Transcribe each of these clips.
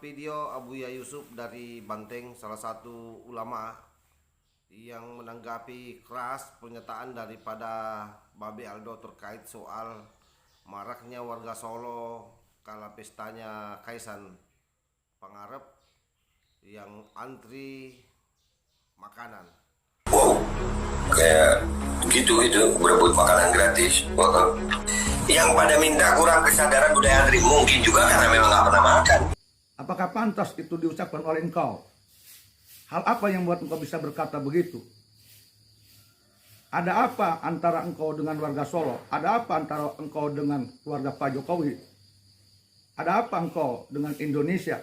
video Abuya Yusuf dari Banteng, salah satu ulama yang menanggapi keras pernyataan daripada Babe Aldo terkait soal maraknya warga Solo kala pestanya Kaisan Pangarep yang antri makanan. Wow, kayak gitu itu berebut makanan gratis. Wow. Yang pada minta kurang kesadaran budaya antri mungkin juga karena memang nggak pernah makan. Apakah pantas itu diucapkan oleh engkau? Hal apa yang membuat engkau bisa berkata begitu? Ada apa antara engkau dengan warga Solo? Ada apa antara engkau dengan keluarga Pak Jokowi? Ada apa engkau dengan Indonesia?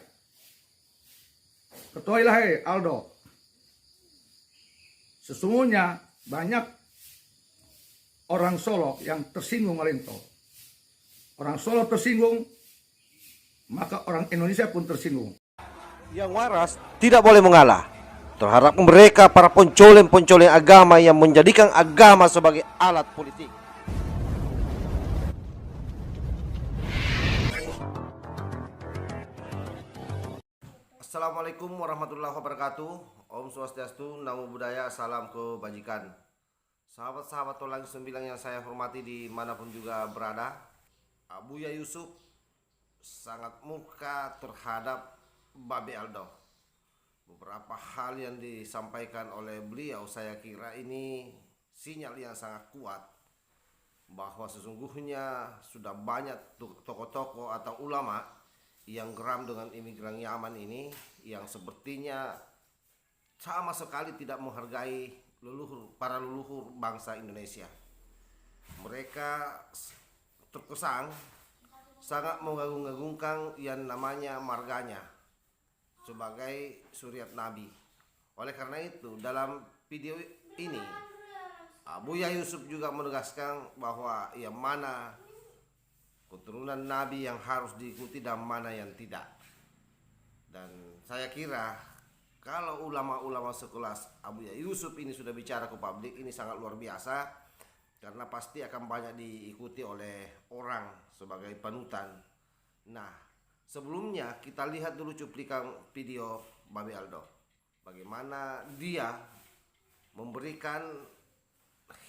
Ketahuilah hei Aldo, sesungguhnya banyak orang Solo yang tersinggung oleh engkau. Orang Solo tersinggung, maka orang Indonesia pun tersinggung. Yang waras tidak boleh mengalah terhadap mereka para pencoleng-pencoleng agama yang menjadikan agama sebagai alat politik. Assalamualaikum warahmatullahi wabarakatuh. Om Swastiastu, Namo Buddhaya, salam kebajikan. Sahabat-sahabat Tolang 9 yang saya hormati dimanapun juga berada, Abuya Yusuf sangat murka terhadap Babe Aldo. Beberapa hal yang disampaikan oleh beliau saya kira ini sinyal yang sangat kuat bahwa sesungguhnya sudah banyak tokoh-tokoh atau ulama yang geram dengan imigran Yaman ini yang sepertinya sama sekali tidak menghargai para leluhur bangsa Indonesia. Mereka terkesan sangat mengagung-agungkan yang namanya marganya sebagai suriat Nabi. Oleh karena itu dalam video ini Abuya Yusuf juga menegaskan bahwa yang mana keturunan Nabi yang harus diikuti dan mana yang tidak. Dan saya kira kalau ulama-ulama sekelas Abuya Yusuf ini sudah bicara ke publik, ini sangat luar biasa, karena pasti akan banyak diikuti oleh orang sebagai panutan. Nah, sebelumnya kita lihat dulu cuplikan video Babe Aldo. Bagaimana dia memberikan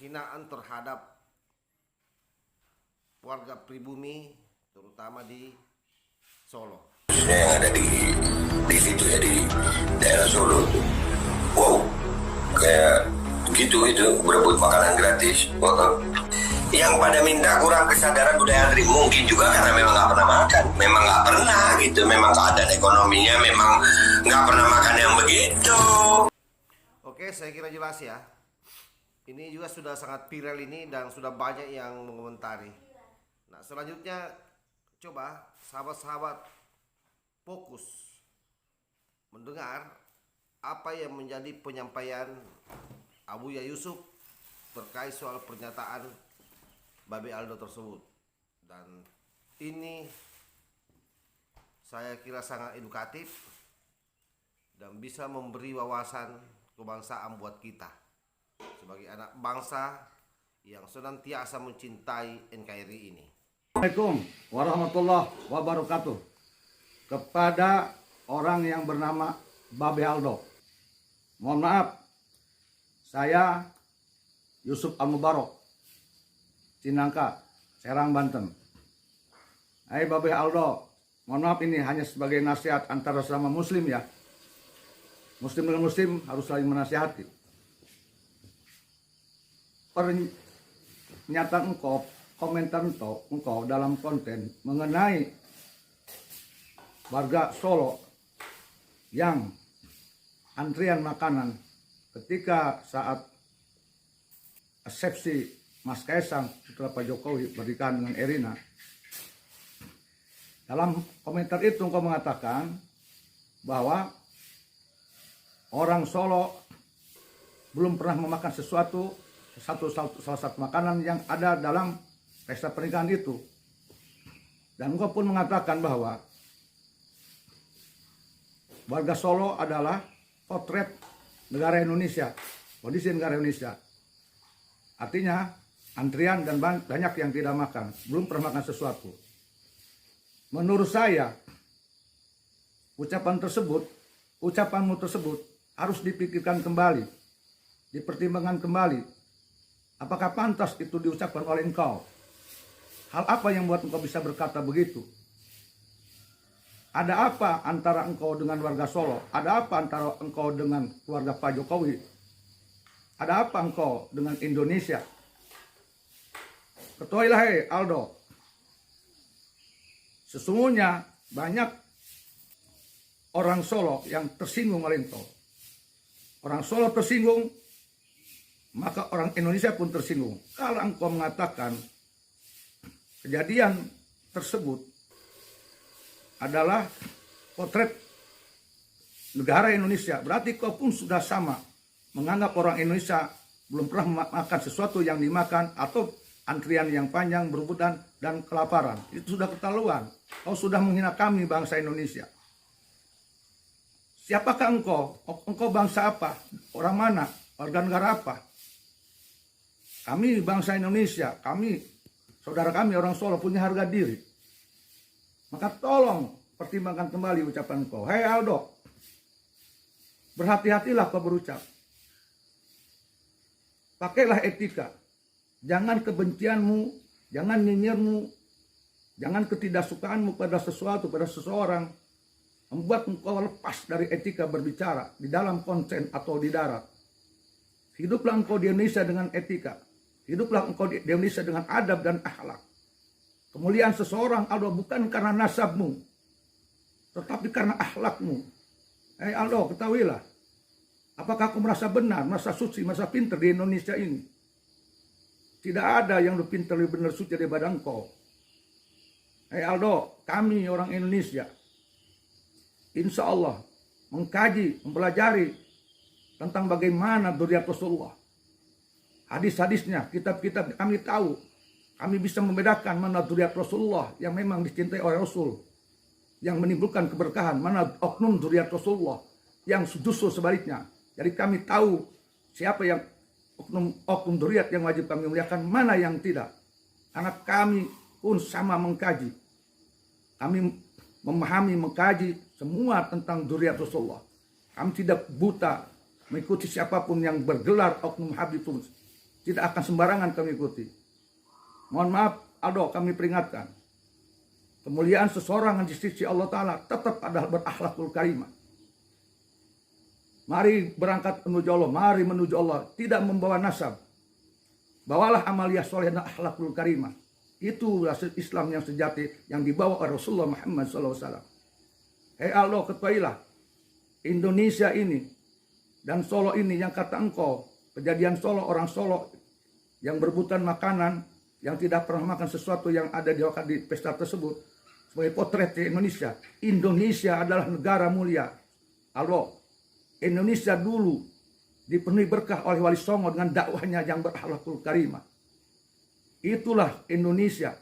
hinaan terhadap warga pribumi, terutama di Solo. Yang ada di situ ya, di daerah Solo. Wow, kayak gitu itu berebut makanan gratis. Wow. Yang pada minta kurang kesadaran budaya antri mungkin juga karena memang nggak pernah makan, memang nggak pernah gitu, memang keadaan ekonominya memang nggak pernah makan yang begitu. Oke, saya kira jelas ya. Ini juga sudah sangat viral ini dan sudah banyak yang mengomentari. Nah, selanjutnya coba sahabat-sahabat fokus mendengar apa yang menjadi penyampaian Abuya Yusuf terkait soal pernyataan Babe Aldo tersebut. Dan ini saya kira sangat edukatif dan bisa memberi wawasan kebangsaan buat kita sebagai anak bangsa yang senantiasa mencintai NKRI ini. Assalamualaikum warahmatullahi wabarakatuh. Kepada orang yang bernama Babe Aldo, mohon maaf, saya Yusuf Al-Mubarok, Cinangka, Serang, Banten. Hai Babe Aldo, mohon maaf ini hanya sebagai nasihat antara sesama muslim ya. Muslim dengan muslim harus saling menasihati. Pernyataan engkau, komentar engkau dalam konten mengenai warga Solo yang antrian makanan ketika saat resepsi Mas Kaisang setelah Pak Jokowi bernikahan dengan Erina. Dalam komentar itu engkau mengatakan bahwa orang Solo belum pernah memakan salah satu makanan yang ada dalam pesta pernikahan itu. Dan engkau pun mengatakan bahwa warga Solo adalah potret negara Indonesia, kondisi negara Indonesia. Artinya antrian dan banyak yang tidak makan, belum pernah makan sesuatu. Menurut saya, ucapanmu tersebut harus dipikirkan kembali, dipertimbangkan kembali. Apakah pantas itu diucapkan oleh engkau? Hal apa yang membuat engkau bisa berkata begitu? Ada apa antara engkau dengan warga Solo? Ada apa antara engkau dengan keluarga Pak Jokowi? Ada apa engkau dengan Indonesia? Ketahuilah, hei Aldo, sesungguhnya banyak orang Solo yang tersinggung oleh engkau. Orang Solo tersinggung, maka orang Indonesia pun tersinggung. Kalau engkau mengatakan kejadian tersebut adalah potret negara Indonesia, berarti kau pun sudah sama menganggap orang Indonesia belum pernah makan sesuatu yang dimakan, atau antrian yang panjang, berebutan, dan kelaparan. Itu sudah keterlaluan. Kau sudah menghina kami, bangsa Indonesia. Siapakah engkau? Engkau bangsa apa? Orang mana? Warga negara apa? Kami bangsa Indonesia, saudara kami orang Solo punya harga diri. Maka tolong pertimbangkan kembali ucapan kau. Hei Aldo, berhati-hatilah kau berucap. Pakailah etika. Jangan kebencianmu, jangan nyinyirmu, jangan ketidaksukaanmu pada sesuatu, pada seseorang membuat engkau lepas dari etika berbicara di dalam konten atau di darat. Hiduplah engkau di Indonesia dengan etika. Hiduplah engkau di Indonesia dengan adab dan akhlak. Kemuliaan seseorang, Aldo, bukan karena nasabmu, tetapi karena akhlakmu. Hei Aldo, ketahuilah. Apakah aku merasa benar, merasa suci, merasa pintar di Indonesia ini? Tidak ada yang lebih pintar, lebih benar, suci daripada engkau. Hei Aldo, kami orang Indonesia, insya Allah mengkaji, mempelajari tentang bagaimana dzurriyyah Rasulullah. Hadis-hadisnya, kitab-kitab, kami tahu. Kami bisa membedakan mana dzurriyyah Rasulullah yang memang dicintai oleh Rasul, yang menimbulkan keberkahan, mana oknum dzurriyyah Rasulullah yang justru sebaliknya. Jadi kami tahu siapa yang oknum dzurriyyah yang wajib kami muliakan, mana yang tidak. Karena kami pun sama mengkaji. Kami memahami, mengkaji semua tentang dzurriyyah Rasulullah. Kami tidak buta mengikuti siapapun yang bergelar oknum Habib itu. Tidak akan sembarangan kami ikuti. Mohon maaf, Aldo, kami peringatkan. Kemuliaan seseorang di sisi Allah Ta'ala tetap adalah berakhlakul karimah. Mari berangkat menuju Allah, mari menuju Allah. Tidak membawa nasab. Bawalah amaliyah soleh dan akhlakul karimah. Itulah Islam yang sejati yang dibawa oleh Rasulullah Muhammad SAW. Hei Aldo, ketahuilah, Indonesia ini dan Solo ini yang kata engkau, kejadian Solo, orang Solo yang berebutan makanan, yang tidak pernah makan sesuatu yang ada di pesta tersebut, sebagai potret di Indonesia. Indonesia adalah negara mulia. Aldo, Indonesia dulu dipenuhi berkah oleh Wali Songo dengan dakwahnya yang berakhlakul karimah. Itulah Indonesia,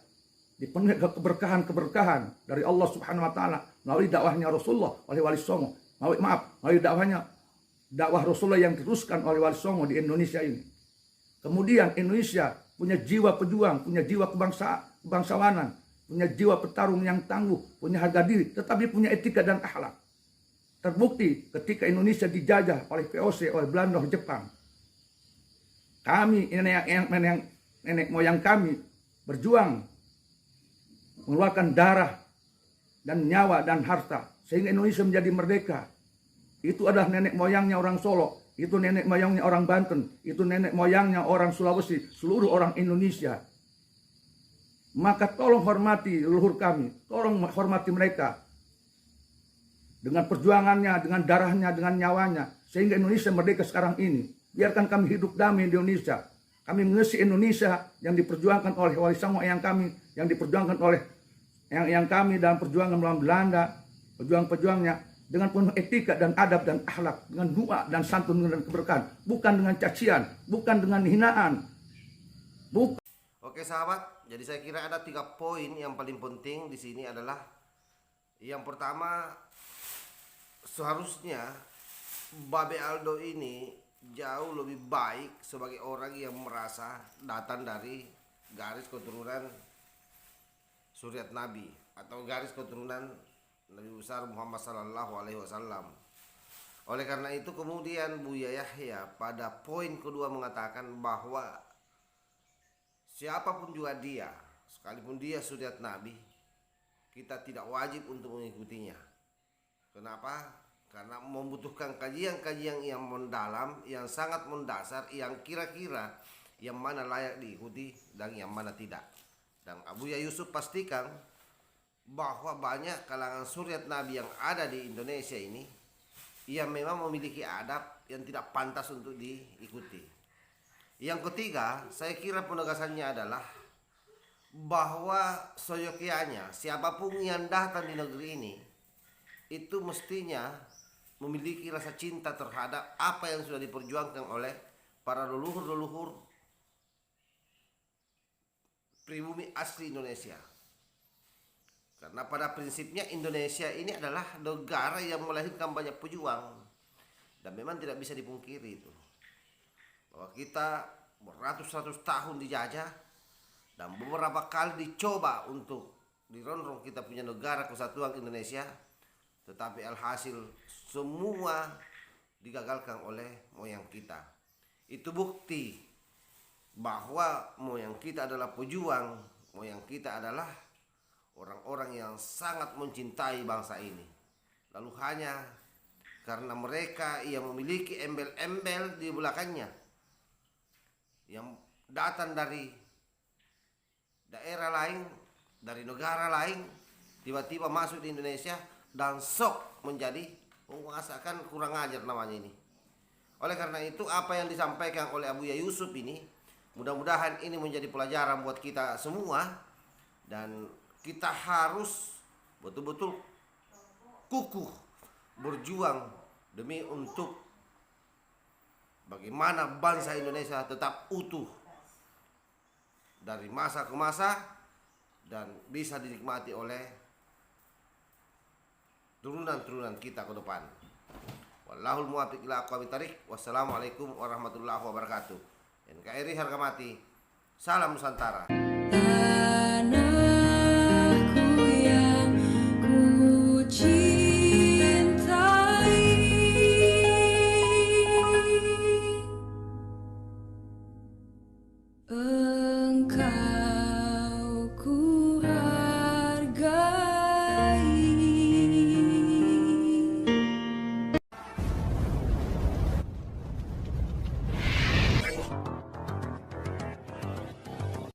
dipenuhi keberkahan-keberkahan dari Allah Subhanahu wa Ta'ala melalui dakwahnya Rasulullah oleh Wali Songo. Melalui dakwah Rasulullah yang diteruskan oleh Wali Songo di Indonesia ini. Kemudian Indonesia punya jiwa pejuang, punya jiwa kebangsawanan, punya jiwa petarung yang tangguh, punya harga diri, tetapi punya etika dan akhlak. Terbukti ketika Indonesia dijajah oleh VOC, oleh Belanda, oleh Jepang. Kami, nenek moyang kami berjuang, mengeluarkan darah dan nyawa dan harta, sehingga Indonesia menjadi merdeka. Itu adalah nenek moyangnya orang Solo, itu nenek moyangnya orang Banten, itu nenek moyangnya orang Sulawesi, seluruh orang Indonesia. Maka tolong hormati leluhur kami, tolong hormati mereka. Dengan perjuangannya, dengan darahnya, dengan nyawanya, sehingga Indonesia merdeka sekarang ini. Biarkan kami hidup damai di Indonesia. Kami mengisi Indonesia yang diperjuangkan oleh Wali Songo yang kami, yang diperjuangkan oleh yang kami dalam perjuangan melawan Belanda, pejuang-pejuangnya, dengan penuh etika dan adab dan akhlak, dengan doa dan santun dan keberkahan, bukan dengan cacian, bukan dengan hinaan. Oke sahabat, jadi saya kira ada 3 poin yang paling penting di sini adalah yang pertama, seharusnya Babe Aldo ini jauh lebih baik sebagai orang yang merasa datang dari garis keturunan Suriat Nabi atau garis keturunan Nabi besar Muhammad Sallallahu Alaihi Wasallam. Oleh karena itu kemudian Buya Yahya pada poin kedua mengatakan bahwa siapapun juga dia, sekalipun dia suriat Nabi, kita tidak wajib untuk mengikutinya. Kenapa? Karena membutuhkan kajian-kajian yang mendalam, yang sangat mendasar, yang kira-kira yang mana layak diikuti dan yang mana tidak. Dan Abuya Yusuf pastikan bahwa banyak kalangan suriat Nabi yang ada di Indonesia ini yang memang memiliki adab yang tidak pantas untuk diikuti. Yang ketiga, saya kira penegasannya adalah bahwa seyogyanya siapapun yang datang di negeri ini itu mestinya memiliki rasa cinta terhadap apa yang sudah diperjuangkan oleh para leluhur-leluhur pribumi asli Indonesia. Karena pada prinsipnya Indonesia ini adalah negara yang melahirkan banyak pejuang. Dan memang tidak bisa dipungkiri itu, bahwa kita beratus-ratus tahun dijajah dan beberapa kali dicoba untuk dirongrong kita punya negara kesatuan Indonesia, tetapi alhasil semua digagalkan oleh moyang kita. Itu bukti bahwa moyang kita adalah pejuang, moyang kita adalah orang-orang yang sangat mencintai bangsa ini. Lalu hanya karena mereka yang memiliki embel-embel di belakangnya yang datang dari daerah lain, dari negara lain, tiba-tiba masuk di Indonesia dan sok menjadi penguasa, kan kurang ajar namanya ini. Oleh karena itu apa yang disampaikan oleh Abuya Yusuf ini mudah-mudahan ini menjadi pelajaran buat kita semua, dan kita harus betul-betul kukuh berjuang demi untuk bagaimana bangsa Indonesia tetap utuh dari masa ke masa dan bisa dinikmati oleh turunan-turunan kita ke depan. Wallahul muwaffiq ila aqwamit thariq. Wassalamualaikum warahmatullahi wabarakatuh. NKRI harga mati. Salam Nusantara.